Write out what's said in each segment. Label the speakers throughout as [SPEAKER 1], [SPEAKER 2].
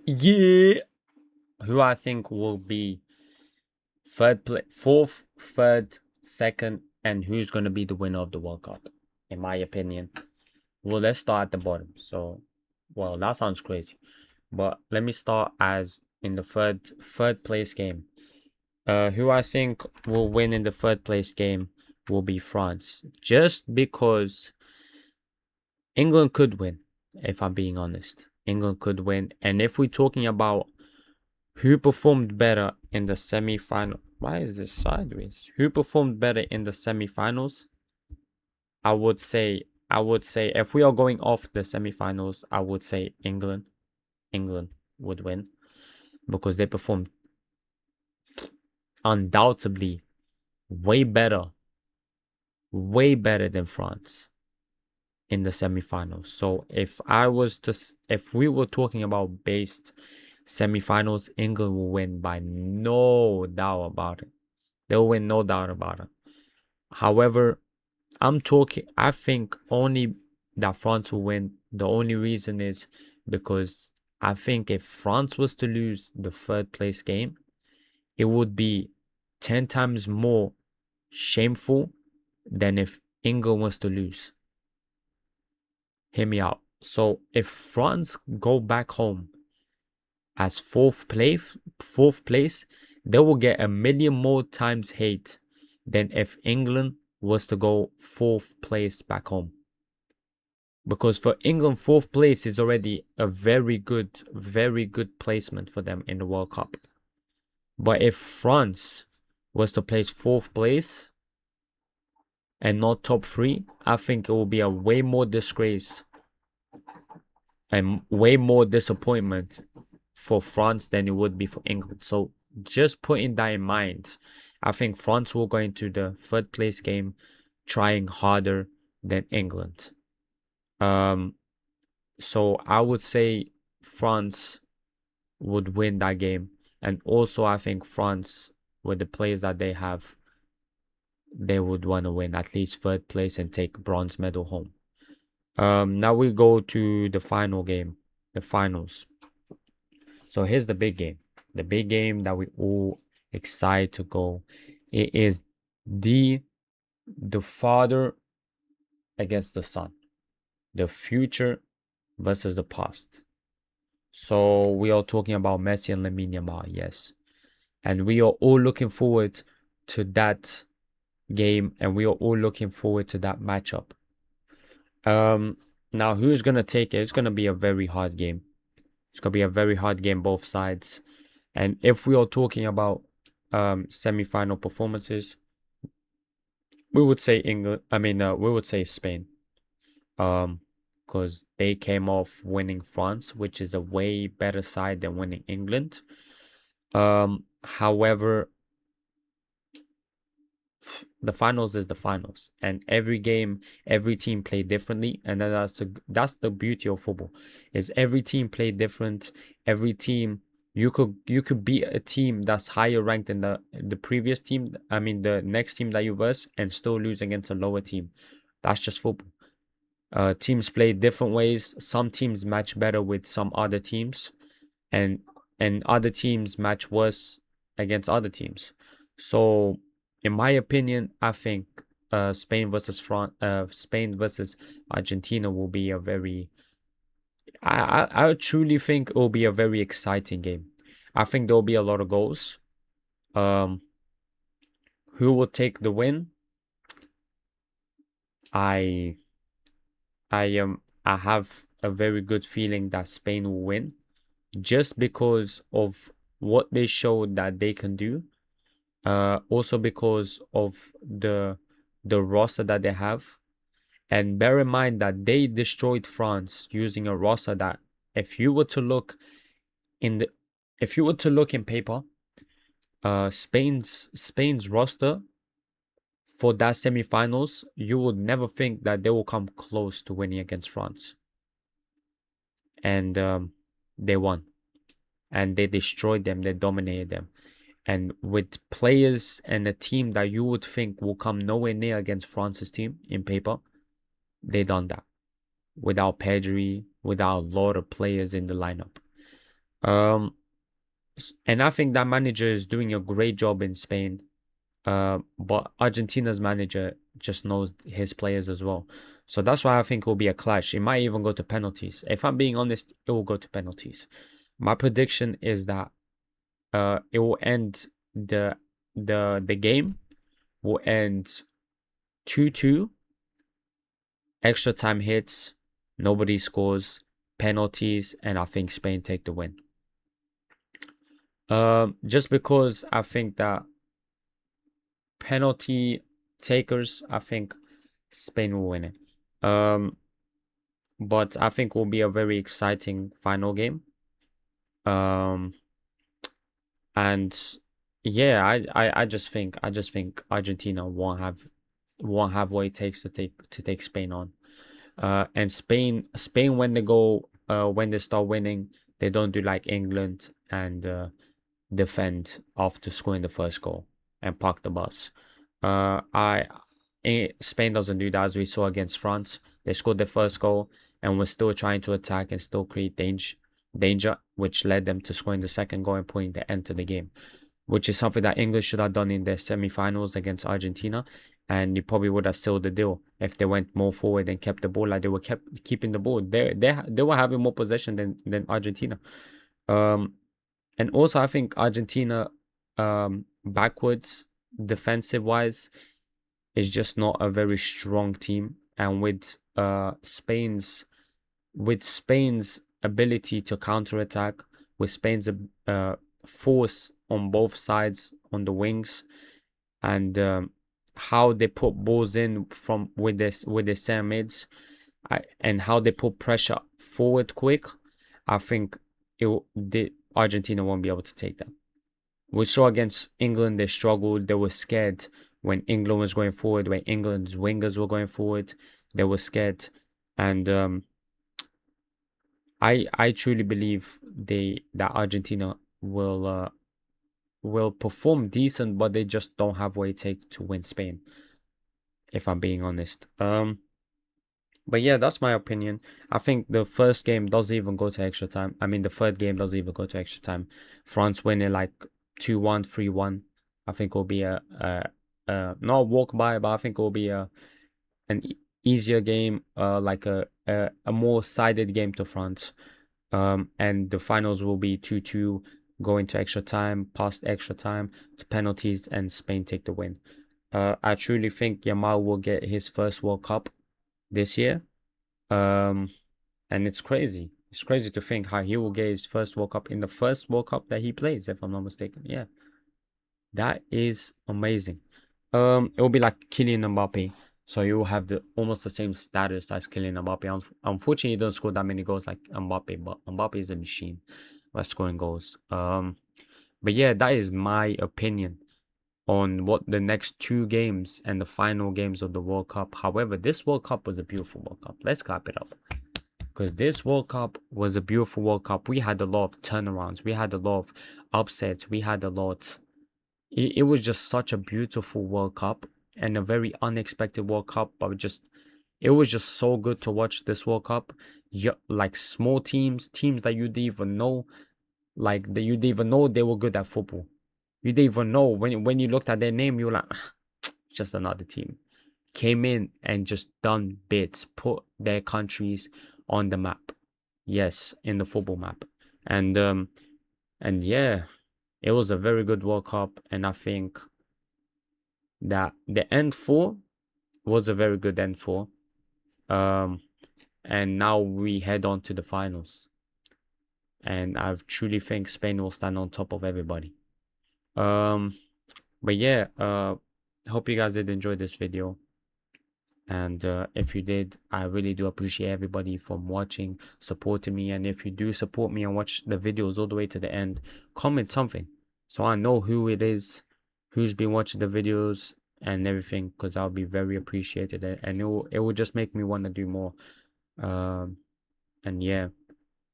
[SPEAKER 1] Yeah. Who I think will be fourth, third, second, and who's going to be the winner of the World Cup, in my opinion. Well, let's start at the bottom. So, well, that sounds crazy, but let me start as in the third place game. Who I think will win in the third place game will be France, just because England could win. If I'm being honest, England could win, and if we're talking about who performed better in the semi-final, why is this sideways? Who performed better in the semi-finals? I would say if we are going off the semi-finals, I would say England. England would win because they performed undoubtedly way better, way better than France in the semi-finals. So if we were talking about based semi-finals, England will win by no doubt about it. They'll win, no doubt about it. However, I think only that France will win. The only reason is because I think if France was to lose the third place game, it would be 10 times more shameful than if England was to lose. Hear me out. So if France go back home as fourth place, they will get a million more times hate than if England was to go fourth place back home. Because for England, fourth place is already a very good placement for them in the World Cup. But if France was to place fourth place and not top three, I think it will be a way more disgrace and way more disappointment for France than it would be for England. So just putting that in mind, I think France will go into the third place game trying harder than England. So I would say France would win that game. And also I think France, with the players that they have, they would want to win at least third place and take bronze medal home. Now we go to the final game, the finals. So here's the big game that we all excited to go. It is the father against the son, the future versus the past. So we are talking about Messi and Lamine Yamal, yes, and we are all looking forward to that game, and we are all looking forward to that matchup. Now who's gonna take it? It's gonna be a very hard game. It's gonna be a very hard game, both sides. And if we are talking about semi-final performances, we would say England. We would say Spain. Because they came off winning France, which is a way better side than winning England. However, the finals is the finals, and every game, every team played differently, and that's the beauty of football, is every team played different. Every team, you could beat a team that's higher ranked than the previous team. The next team that you verse, and still lose against a lower team. That's just football. Teams play different ways. Some teams match better with some other teams, and other teams match worse against other teams. So in my opinion, I think Spain versus Argentina will be a very. I truly think it will be a very exciting game. I think there will be a lot of goals. Who will take the win? I have a very good feeling that Spain will win, just because of what they showed that they can do. Also because of the roster that they have. And bear in mind that they destroyed France using a roster that, if you were to look in paper, Spain's roster for that semi-finals, you would never think that they will come close to winning against France. And they won, and they destroyed them. They dominated them. And with players and a team that you would think will come nowhere near against France's team in paper, they done that. Without Pedri, without a lot of players in the lineup. Um, and I think that manager is doing a great job in Spain. But Argentina's manager just knows his players as well. So that's why I think it will be a clash. It might even go to penalties. If I'm being honest, it will go to penalties. My prediction is that it will end the game will end 2-2, extra time hits, nobody scores, penalties, and I think Spain take the win. Just because I think that penalty takers, I think Spain will win it. But I think will be a very exciting final game. Um, and yeah, I just think Argentina won't have what it takes to take Spain on. And Spain when they start winning, they don't do like England and defend after scoring the first goal and park the bus. Spain doesn't do that, as we saw against France. They scored the first goal and were still trying to attack and still create danger, which led them to scoring the second goal and putting the end to the game, which is something that England should have done in their semi-finals against Argentina. And you probably would have sealed the deal if they went more forward and kept the ball like they were keeping the ball. They were having more possession than Argentina. And also I think Argentina backwards defensive wise is just not a very strong team. And with Spain's ability to counterattack, with Spain's force on both sides on the wings, and how they put balls in from with their center mids, and how they put pressure forward quick, I think Argentina won't be able to take that. We saw against England they struggled. They were scared when England was going forward, when England's wingers were going forward. They were scared, and I truly believe that Argentina will perform decent, but they just don't have what it takes to win Spain, if I'm being honest. But yeah, that's my opinion. I think the first game doesn't even go to extra time. I mean, the third game doesn't even go to extra time. France winning like 2-1, 3-1. I think will be not a walk by, but I think it will be an easier game, like a more sided game to France. And the finals will be 2-2, going to extra time, past extra time, to penalties, and Spain take the win. I truly think Yamal will get his first World Cup this year. And it's crazy. It's crazy to think how he will get his first World Cup in the first World Cup that he plays, if I'm not mistaken. Yeah. That is amazing. It will be like Kylian Mbappe. So you will have almost the same status as Kylian Mbappe. Unfortunately, he doesn't score that many goals like Mbappe, but Mbappe is a machine by scoring goals. But yeah, that is my opinion on what the next two games and the final games of the World Cup. However, this World Cup was a beautiful World Cup. Let's clap it up. Because this World Cup was a beautiful World Cup. We had a lot of turnarounds. We had a lot of upsets. We had a lot. It was just such a beautiful World Cup and a very unexpected World Cup. But it was just so good to watch this World Cup. Like small teams that you didn't even know, like that you didn't even know they were good at football. You didn't even know when you looked at their name, you were like, just another team. Came in and just done bits, put their countries on the map. Yes, in the football map. And yeah, it was a very good World Cup, and I think that the end four was a very good end four. And now we head on to the finals. And I truly think Spain will stand on top of everybody. But yeah, hope you guys did enjoy this video. And if you did, I really do appreciate everybody from watching, supporting me. And if you do support me and watch the videos all the way to the end, comment something so I know who it is, who's been watching the videos and everything, because I'll be very appreciated, and it will just make me want to do more. And yeah,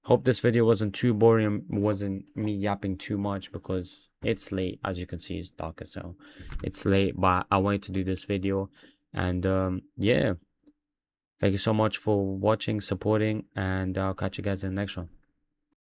[SPEAKER 1] hope this video wasn't too boring, wasn't me yapping too much, because it's late. As you can see, it's dark as hell. It's late, but I wanted to do this video. And yeah, thank you so much for watching, supporting, and I'll catch you guys in the next one.